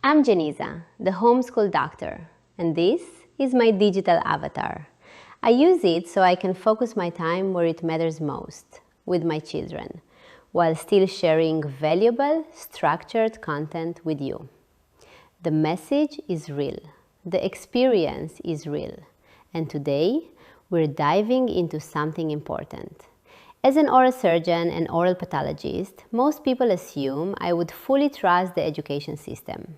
I'm Janiza, the homeschool doctor, and this is my digital avatar. I use it so I can focus my time where it matters most, with my children, while still sharing valuable, structured content with you. The message is real, the experience is real, and today we're diving into something important. As an oral surgeon and oral pathologist, most people assume I would fully trust the education system.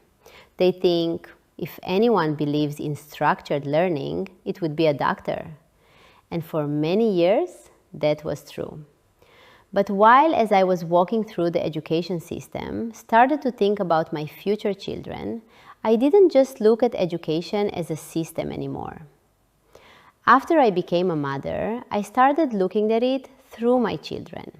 They think if anyone believes in structured learning, it would be a doctor. And for many years, that was true. But while as I was walking through the education system, started to think about my future children, I didn't just look at education as a system anymore. After I became a mother, I started looking at it through my children.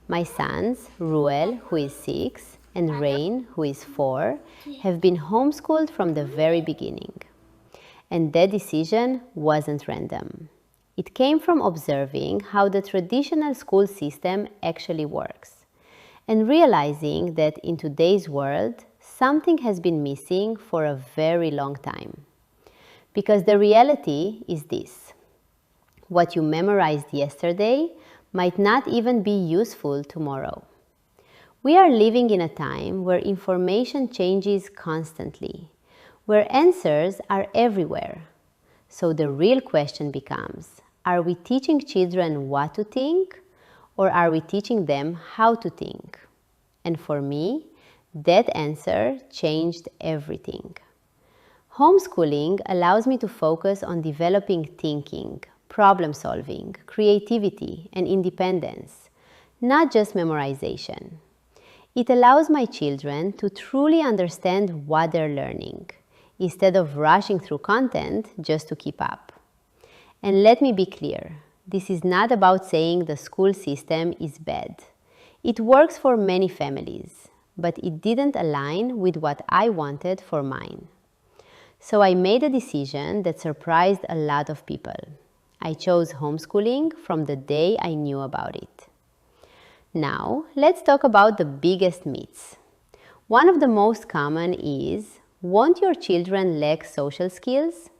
My sons, Ruel, who is 6, and Rain, who is 4, have been homeschooled from the very beginning. And that decision wasn't random. It came from observing how the traditional school system actually works, and realizing that in today's world, something has been missing for a very long time. Because the reality is this: what you memorized yesterday might not even be useful tomorrow. We are living in a time where information changes constantly, where answers are everywhere. So the real question becomes, are we teaching children what to think, or are we teaching them how to think? And for me, that answer changed everything. Homeschooling allows me to focus on developing thinking, problem solving, creativity, and independence, not just memorization. It allows my children to truly understand what they're learning, instead of rushing through content just to keep up. And let me be clear, this is not about saying the school system is bad. It works for many families, but it didn't align with what I wanted for mine. So I made a decision that surprised a lot of people. I chose homeschooling from the day I knew about it. Now, let's talk about the biggest myths. One of the most common is, won't your children lack social skills?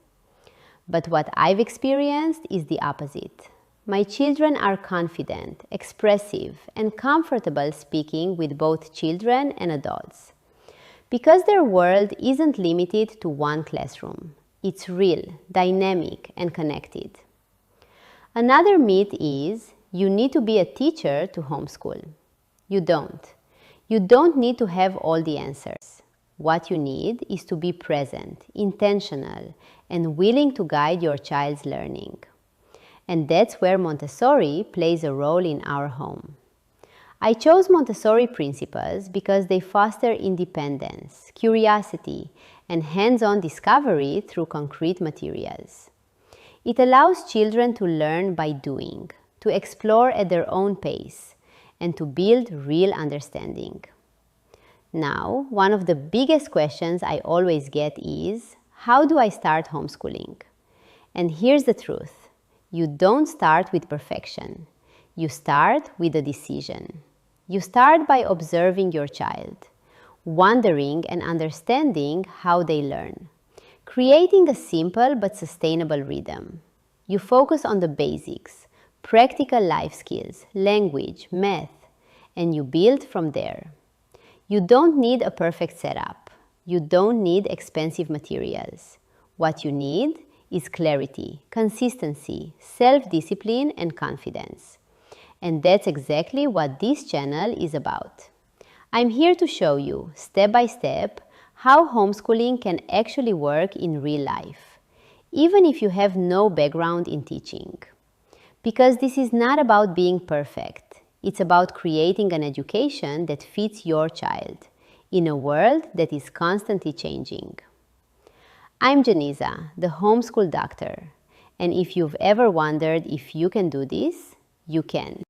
But what I've experienced is the opposite. My children are confident, expressive, and comfortable speaking with both children and adults. Because their world isn't limited to one classroom. It's real, dynamic, and connected. Another myth is, you need to be a teacher to homeschool. You don't. You don't need to have all the answers. What you need is to be present, intentional, and willing to guide your child's learning. And that's where Montessori plays a role in our home. I chose Montessori principles because they foster independence, curiosity, and hands-on discovery through concrete materials. It allows children to learn by doing, to explore at their own pace, and to build real understanding. Now, one of the biggest questions I always get is, how do I start homeschooling? And here's the truth. You don't start with perfection. You start with a decision. You start by observing your child, wondering and understanding how they learn, creating a simple but sustainable rhythm. You focus on the basics, practical life skills, language, math, and you build from there. You don't need a perfect setup. You don't need expensive materials. What you need is clarity, consistency, self-discipline, and confidence. And that's exactly what this channel is about. I'm here to show you, step by step, how homeschooling can actually work in real life, even if you have no background in teaching. Because this is not about being perfect. It's about creating an education that fits your child in a world that is constantly changing. I'm Janiza, the homeschool doctor, and if you've ever wondered if you can do this, you can.